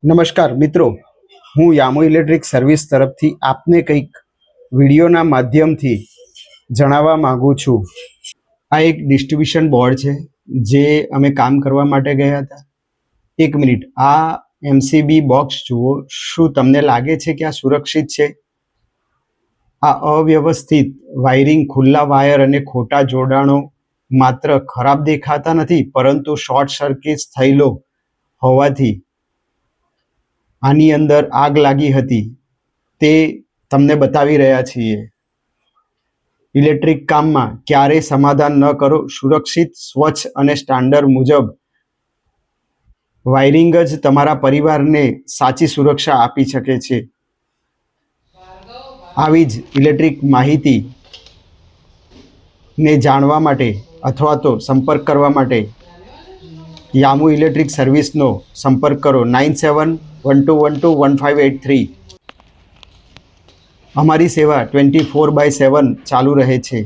નમસ્કાર મિત્રો, હું યામો ઇલેક્ટ્રિક સર્વિસ તરફથી આપને કંઈક વિડીયોના માધ્યમથી જણાવવા માગું છું. આ એક ડિસ્ટ્રીબ્યુશન બોર્ડ છે જે અમે કામ કરવા માટે ગયા હતા. એક મિનિટ, આ એમસીબી બોક્સ જુઓ. શું તમને લાગે છે કે આ સુરક્ષિત છે? આ અવ્યવસ્થિત વાયરિંગ, ખુલ્લા વાયર અને ખોટા જોડાણો માત્ર ખરાબ દેખાતા નથી, પરંતુ શોર્ટ સર્કિટ થયેલો હોવાથી આની અંદર આગ લાગી હતી તે તમને બતાવી રહ્યા છીએ. ઇલેક્ટ્રિક કામમાં ક્યારેય સમાધાન ન કરો. સુરક્ષિત, સ્વચ્છ અને સ્ટાન્ડર્ડ મુજબ વાયરિંગ જ તમારા પરિવારને સાચી સુરક્ષા આપી શકે છે. આવી જ ઇલેક્ટ્રિક માહિતીને જાણવા માટે અથવા તો સંપર્ક કરવા માટે યામુ ઇલેક્ટ્રિક સર્વિસનો સંપર્ક કરો 9712121583. અમારી સેવા 24/7 ચાલુ રહે છે.